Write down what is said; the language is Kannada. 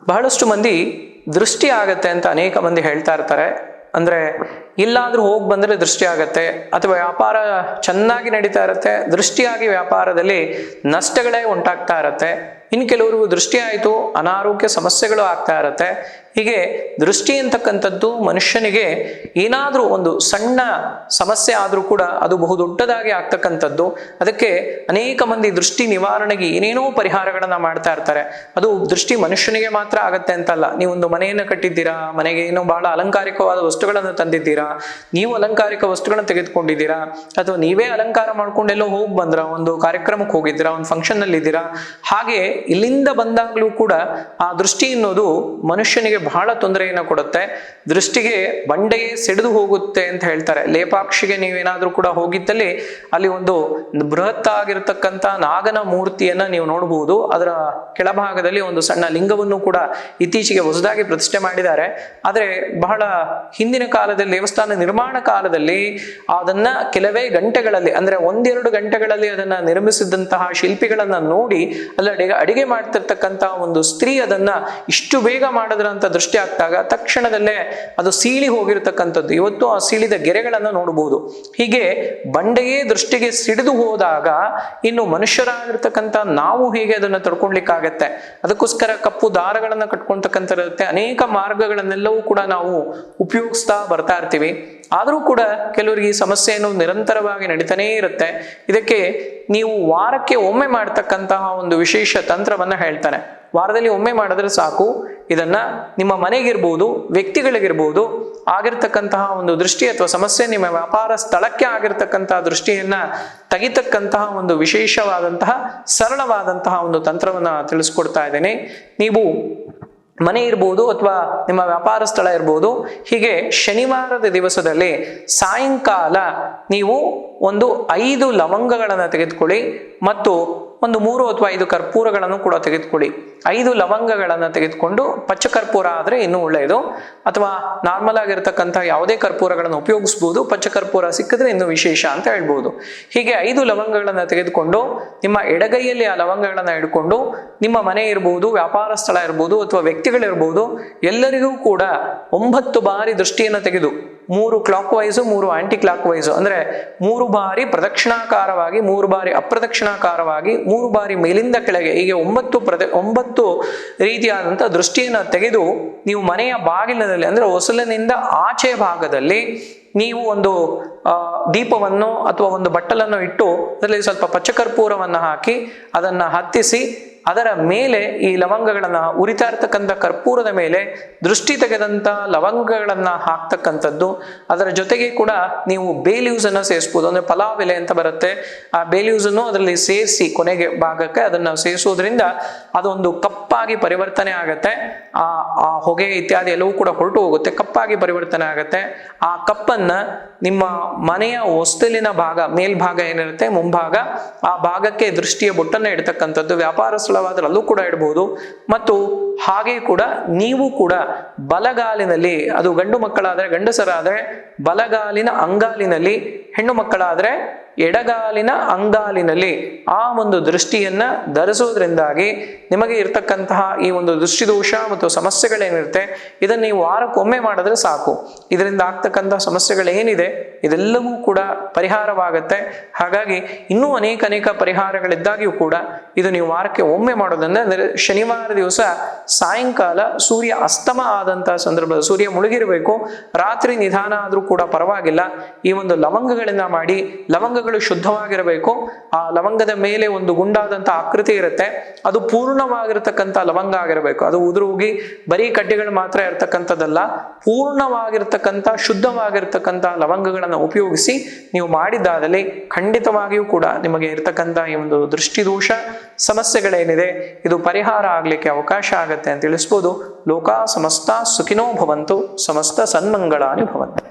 ಬಹಳಷ್ಟು ಮಂದಿ ದೃಷ್ಟಿ ಆಗತ್ತೆ ಅಂತ ಅನೇಕ ಮಂದಿ ಹೇಳ್ತಾ ಇರ್ತಾರೆ. ಅಂದ್ರೆ ಇಲ್ಲಾದ್ರೂ ಹೋಗಿ ಬಂದ್ರೆ ದೃಷ್ಟಿ ಆಗತ್ತೆ, ಅಥವಾ ವ್ಯಾಪಾರ ಚೆನ್ನಾಗಿ ನಡೀತಾ ಇರತ್ತೆ, ದೃಷ್ಟಿಯಾಗಿ ವ್ಯಾಪಾರದಲ್ಲಿ ನಷ್ಟಗಳೇ ಉಂಟಾಗ್ತಾ ಇರತ್ತೆ. ಇನ್ನು ಕೆಲವರಿಗೂ ದೃಷ್ಟಿ ಆಯಿತು, ಅನಾರೋಗ್ಯ ಸಮಸ್ಯೆಗಳು ಆಗ್ತಾ ಇರತ್ತೆ. ಹೀಗೆ ದೃಷ್ಟಿ ಅಂತಕ್ಕಂಥದ್ದು ಮನುಷ್ಯನಿಗೆ ಏನಾದರೂ ಒಂದು ಸಣ್ಣ ಸಮಸ್ಯೆ ಆದರೂ ಕೂಡ ಅದು ಬಹುದೊಡ್ಡದಾಗಿ ಆಗ್ತಕ್ಕಂಥದ್ದು. ಅದಕ್ಕೆ ಅನೇಕ ಮಂದಿ ದೃಷ್ಟಿ ನಿವಾರಣೆಗೆ ಏನೇನೋ ಪರಿಹಾರಗಳನ್ನ ಮಾಡ್ತಾ ಇರ್ತಾರೆ. ಅದು ದೃಷ್ಟಿ ಮನುಷ್ಯನಿಗೆ ಮಾತ್ರ ಆಗತ್ತೆ ಅಂತಲ್ಲ. ನೀವೊಂದು ಮನೆಯನ್ನು ಕಟ್ಟಿದ್ದೀರಾ, ಮನೆಗೆ ಏನೋ ಬಹಳ ಅಲಂಕಾರಿಕವಾದ ವಸ್ತುಗಳನ್ನು ತಂದಿದ್ದೀರಾ, ನೀವು ಅಲಂಕಾರಿಕ ವಸ್ತುಗಳನ್ನ ತೆಗೆದುಕೊಂಡಿದ್ದೀರಾ, ಅಥವಾ ನೀವೇ ಅಲಂಕಾರ ಮಾಡ್ಕೊಂಡೆಲ್ಲೋ ಹೋಗಿ ಬಂದ್ರ, ಒಂದು ಕಾರ್ಯಕ್ರಮಕ್ಕೆ ಹೋಗಿದ್ದೀರಾ, ಒಂದು ಫಂಕ್ಷನ್ ಅಲ್ಲಿ ಇದ್ದೀರಾ, ಹಾಗೆ ಇಲ್ಲಿಂದ ಬಂದಾಗ್ಲೂ ಕೂಡ ಆ ದೃಷ್ಟಿ ಅನ್ನೋದು ಮನುಷ್ಯನಿಗೆ ಬಹಳ ತೊಂದರೆಯನ್ನು ಕೊಡುತ್ತೆ. ದೃಷ್ಟಿಗೆ ಬಂಡೆಗೆ ಸಿಡಿದು ಹೋಗುತ್ತೆ ಅಂತ ಹೇಳ್ತಾರೆ. ಲೇಪಾಕ್ಷಿಗೆ ನೀವೇನಾದ್ರೂ ಕೂಡ ಹೋಗಿದ್ದಲ್ಲಿ ಅಲ್ಲಿ ಒಂದು ಬೃಹತ್ ಆಗಿರತಕ್ಕಂಥ ನಾಗನ ಮೂರ್ತಿಯನ್ನ ನೀವು ನೋಡಬಹುದು. ಅದರ ಕೆಳಭಾಗದಲ್ಲಿ ಒಂದು ಸಣ್ಣ ಲಿಂಗವನ್ನು ಕೂಡ ಇತ್ತೀಚೆಗೆ ಹೊಸದಾಗಿ ಪ್ರತಿಷ್ಠೆ ಮಾಡಿದ್ದಾರೆ. ಆದರೆ ಬಹಳ ಹಿಂದಿನ ಕಾಲದಲ್ಲಿ, ದೇವಸ್ಥಾನ ನಿರ್ಮಾಣ ಕಾಲದಲ್ಲಿ ಅದನ್ನ ಕೆಲವೇ ಗಂಟೆಗಳಲ್ಲಿ, ಅಂದ್ರೆ 1-2 ಗಂಟೆಗಳಲ್ಲಿ ಅದನ್ನ ನಿರ್ಮಿಸಿದಂತಹ ಶಿಲ್ಪಿಗಳನ್ನ ನೋಡಿ ಅಲ್ಲಿ ಅಡಿಗೆ ಮಾಡ್ತಿರ್ತಕ್ಕಂತಹ ಒಂದು ಸ್ತ್ರೀ ಅದನ್ನ ಇಷ್ಟು ಬೇಗ ಮಾಡಿದ್ರ ಅಂತ ದೃಷ್ಟಿ ಆಗ್ತಾಗ ತಕ್ಷಣದಲ್ಲೇ ಅದು ಸೀಳಿ ಹೋಗಿರತಕ್ಕಂಥದ್ದು. ಇವತ್ತು ಆ ಸೀಳಿದ ಗೆರೆಗಳನ್ನು ನೋಡಬಹುದು. ಹೀಗೆ ಬಂಡೆಯೇ ದೃಷ್ಟಿಗೆ ಸಿಡಿದು ಹೋದಾಗ ಇನ್ನು ಮನುಷ್ಯರಾಗಿರ್ತಕ್ಕಂಥ ನಾವು ಹೇಗೆ ಅದನ್ನು ತಡ್ಕೊಳ್ಲಿಕ್ಕಾಗತ್ತೆ? ಅದಕ್ಕೋಸ್ಕರ ಕಪ್ಪು ದಾರಗಳನ್ನ ಕಟ್ಕೊಳ್ತಕ್ಕಂಥರುತ್ತೆ. ಅನೇಕ ಮಾರ್ಗಗಳನ್ನೆಲ್ಲವೂ ಕೂಡ ನಾವು ಉಪಯೋಗಿಸ್ತಾ ಬರ್ತಾ ಇರ್ತೀವಿ. ಆದರೂ ಕೂಡ ಕೆಲವರಿಗೆ ಈ ಸಮಸ್ಯೆಯನ್ನು ನಿರಂತರವಾಗಿ ನಡೀತಾನೇ ಇರುತ್ತೆ. ಇದಕ್ಕೆ ನೀವು ವಾರಕ್ಕೆ ಒಮ್ಮೆ ಮಾಡ್ತಕ್ಕಂತಹ ಒಂದು ವಿಶೇಷ ತಂತ್ರವನ್ನ ಹೇಳ್ತಾನೆ. ವಾರದಲ್ಲಿ ಒಮ್ಮೆ ಮಾಡಿದ್ರೆ ಸಾಕು. ಇದನ್ನ ನಿಮ್ಮ ಮನೆಗಿರ್ಬೋದು, ವ್ಯಕ್ತಿಗಳಿಗಿರ್ಬೋದು, ಆಗಿರ್ತಕ್ಕಂತಹ ಒಂದು ದೃಷ್ಟಿ ಅಥವಾ ಸಮಸ್ಯೆ, ನಿಮ್ಮ ವ್ಯಾಪಾರ ಸ್ಥಳಕ್ಕೆ ಆಗಿರ್ತಕ್ಕಂತಹ ದೃಷ್ಟಿಯನ್ನ ತೆಗಿತಕ್ಕಂತಹ ಒಂದು ವಿಶೇಷವಾದಂತಹ ಸರಳವಾದಂತಹ ಒಂದು ತಂತ್ರವನ್ನ ತಿಳಿಸ್ಕೊಡ್ತಾ ಇದ್ದೇನೆ. ನೀವು ಮನೆ ಇರ್ಬೋದು ಅಥವಾ ನಿಮ್ಮ ವ್ಯಾಪಾರ ಸ್ಥಳ ಇರ್ಬೋದು, ಹೀಗೆ ಶನಿವಾರದ ದಿವಸದಲ್ಲಿ ಸಾಯಂಕಾಲ ನೀವು ಒಂದು 5 ಲವಂಗಗಳನ್ನು ತೆಗೆದುಕೊಳ್ಳಿ ಮತ್ತು ಒಂದು 3 ಅಥವಾ 5 ಕರ್ಪೂರಗಳನ್ನು ಕೂಡ ತೆಗೆದುಕೊಳ್ಳಿ. 5 ಲವಂಗಗಳನ್ನು ತೆಗೆದುಕೊಂಡು, ಪಚ್ಚ ಕರ್ಪೂರ ಆದರೆ ಇನ್ನೂ ಒಳ್ಳೆಯದು, ಅಥವಾ ನಾರ್ಮಲ್ ಆಗಿರ್ತಕ್ಕಂಥ ಯಾವುದೇ ಕರ್ಪೂರಗಳನ್ನು ಉಪಯೋಗಿಸ್ಬೋದು. ಪಚ್ಚ ಕರ್ಪೂರ ಸಿಕ್ಕಿದ್ರೆ ಇನ್ನೂ ವಿಶೇಷ ಅಂತ ಹೇಳ್ಬೋದು. ಹೀಗೆ 5 ಲವಂಗಗಳನ್ನು ತೆಗೆದುಕೊಂಡು ನಿಮ್ಮ ಎಡಗೈಯಲ್ಲಿ ಆ ಲವಂಗಗಳನ್ನು ಹಿಡ್ಕೊಂಡು ನಿಮ್ಮ ಮನೆ ಇರ್ಬೋದು, ವ್ಯಾಪಾರ ಸ್ಥಳ ಇರ್ಬೋದು ಅಥವಾ ವ್ಯಕ್ತಿಗಳಿರ್ಬೋದು, ಎಲ್ಲರಿಗೂ ಕೂಡ 9 ಬಾರಿ ದೃಷ್ಟಿಯನ್ನು ತೆಗೆದು, 3 clockwise, 3 anticlockwise, ಅಂದ್ರೆ 3 ಬಾರಿ ಪ್ರದಕ್ಷಿಣಾಕಾರವಾಗಿ, 3 ಬಾರಿ ಅಪ್ರದಕ್ಷಿಣಾಕಾರವಾಗಿ, 3 ಬಾರಿ ಮೇಲಿಂದ ಕೆಳಗೆ, ಹೀಗೆ 9 ರೀತಿಯಾದಂಥ ದೃಷ್ಟಿಯನ್ನು ತೆಗೆದು ನೀವು ಮನೆಯ ಬಾಗಿಲಿನಲ್ಲಿ, ಅಂದ್ರೆ ಹೊಸಲಿನಿಂದ ಆಚೆ ಭಾಗದಲ್ಲಿ ನೀವು ಒಂದು ದೀಪವನ್ನು ಅಥವಾ ಒಂದು ಬಟ್ಟಲನ್ನು ಇಟ್ಟು ಅದರಲ್ಲಿ ಸ್ವಲ್ಪ ಪಚ್ಚಕರ್ಪೂರವನ್ನು ಹಾಕಿ ಅದನ್ನ ಹತ್ತಿಸಿ, ಅದರ ಮೇಲೆ ಈ ಲವಂಗಗಳನ್ನ, ಉರಿತಾ ಇರ್ತಕ್ಕಂಥ ಕರ್ಪೂರದ ಮೇಲೆ ದೃಷ್ಟಿ ತೆಗೆದಂತ ಲವಂಗಗಳನ್ನ ಹಾಕ್ತಕ್ಕಂಥದ್ದು. ಅದರ ಜೊತೆಗೆ ಕೂಡ ನೀವು ಬೇಲೀವ್ಸ್ ಅನ್ನ ಸೇರಿಸ್ಬೋದು. ಅಂದ್ರೆ ಪಲಾವ್ ಎಲೆ ಅಂತ ಬರುತ್ತೆ, ಆ ಬೇಲೀವ್ಸ್ ಅನ್ನು ಅದರಲ್ಲಿ ಸೇರಿಸಿ ಕೊನೆಗೆ ಭಾಗಕ್ಕೆ ಅದನ್ನ ಸೇರಿಸೋದ್ರಿಂದ ಅದೊಂದು ಕಪ್ಪಾಗಿ ಪರಿವರ್ತನೆ ಆಗತ್ತೆ. ಆ ಹೊಗೆ ಇತ್ಯಾದಿ ಎಲ್ಲವೂ ಕೂಡ ಹೊರಟು ಹೋಗುತ್ತೆ, ಕಪ್ಪಾಗಿ ಪರಿವರ್ತನೆ ಆಗತ್ತೆ. ಆ ಕಪ್ಪನ್ನ ನಿಮ್ಮ ಮನೆಯ ಹೊಸ್ತಿಲಿನ ಭಾಗ, ಮೇಲ್ಭಾಗ ಏನಿರುತ್ತೆ, ಮುಂಭಾಗ, ಆ ಭಾಗಕ್ಕೆ ದೃಷ್ಟಿಯ ಬೊಟ್ಟನ್ನ ಇಡ್ತಕ್ಕಂಥದ್ದು. ವ್ಯಾಪಾರ ಸ್ಥಳವಾದ್ರೆ ಅಲ್ಲೂ ಕೂಡ ಇಡಬಹುದು. ಮತ್ತು ಹಾಗೆ ಕೂಡ ನೀವು ಕೂಡ ಬಲಗಾಲಿನಲ್ಲಿ, ಅದು ಗಂಡು ಮಕ್ಕಳಾದ್ರೆ, ಗಂಡಸರಾದ್ರೆ ಬಲಗಾಲಿನ ಅಂಗಾಲಿನಲ್ಲಿ, ಹೆಣ್ಣು ಮಕ್ಕಳಾದ್ರೆ ಎಡಗಾಲಿನ ಅಂಗಾಲಿನಲ್ಲಿ ಆ ಒಂದು ದೃಷ್ಟಿಯನ್ನ ಧರಿಸೋದ್ರಿಂದಾಗಿ ನಿಮಗೆ ಇರ್ತಕ್ಕಂತಹ ಈ ಒಂದು ದೃಷ್ಟಿದೋಷ ಮತ್ತು ಸಮಸ್ಯೆಗಳೇನಿರುತ್ತೆ ಇದನ್ನ ನೀವು ವಾರಕ್ಕೊಮ್ಮೆ ಮಾಡಿದ್ರೆ ಸಾಕು. ಇದರಿಂದ ಆಗ್ತಕ್ಕಂಥ ಸಮಸ್ಯೆಗಳೇನಿದೆ ಇದೆಲ್ಲವೂ ಕೂಡ ಪರಿಹಾರವಾಗತ್ತೆ. ಹಾಗಾಗಿ ಇನ್ನೂ ಅನೇಕ ಪರಿಹಾರಗಳಿದ್ದಾಗಿಯೂ ಕೂಡ ಇದು ನೀವು ವಾರಕ್ಕೆ ಒಮ್ಮೆ ಮಾಡೋದಂದ್ರೆ, ಅಂದರೆ ಶನಿವಾರ ದಿವಸ ಸಾಯಂಕಾಲ ಸೂರ್ಯ ಅಸ್ತಮ ಆದಂತಹ ಸಂದರ್ಭದಲ್ಲಿ, ಸೂರ್ಯ ಮುಳುಗಿರಬೇಕು, ರಾತ್ರಿ ನಿಧಾನ ಆದ್ರೂ ಕೂಡ ಪರವಾಗಿಲ್ಲ, ಈ ಒಂದು ಲವಂಗಗಳಿಂದ ಮಾಡಿ. ಲವಂಗಗಳು ಶುದ್ಧವಾಗಿರಬೇಕು. ಆ ಲವಂಗದ ಮೇಲೆ ಒಂದು ಗುಂಡಾದಂತ ಆಕೃತಿ ಇರುತ್ತೆ, ಅದು ಪೂರ್ಣವಾಗಿರ್ತಕ್ಕಂಥ ಲವಂಗ ಆಗಿರಬೇಕು. ಅದು ಉದುರುಗಿ ಬರೀ ಕಡ್ಡಿಗಳು ಮಾತ್ರ ಇರ್ತಕ್ಕಂಥದ್ದಲ್ಲ, ಪೂರ್ಣವಾಗಿರ್ತಕ್ಕಂಥ ಶುದ್ಧವಾಗಿರ್ತಕ್ಕಂಥ ಲವಂಗಗಳನ್ನು ಉಪಯೋಗಿಸಿ ನೀವು ಮಾಡಿದ್ದಾದಲ್ಲಿ ಖಂಡಿತವಾಗಿಯೂ ಕೂಡ ನಿಮಗೆ ಇರ್ತಕ್ಕಂಥ ಈ ಒಂದು ದೃಷ್ಟಿದೋಷ ಸಮಸ್ಯೆಗಳೇನಿದೆ ಇದು ಪರಿಹಾರ ಆಗ್ಲಿಕ್ಕೆ ಅವಕಾಶ ಆಗತ್ತೆ ಅಂತ ತಿಳಿಸ್ಬೋದು. ಲೋಕ ಸಮಸ್ತ ಸುಖಿನೋ ಭವಂತು, ಸಮಸ್ತ ಸನ್ಮಂಗಳಾನಿ ಭವಂತು.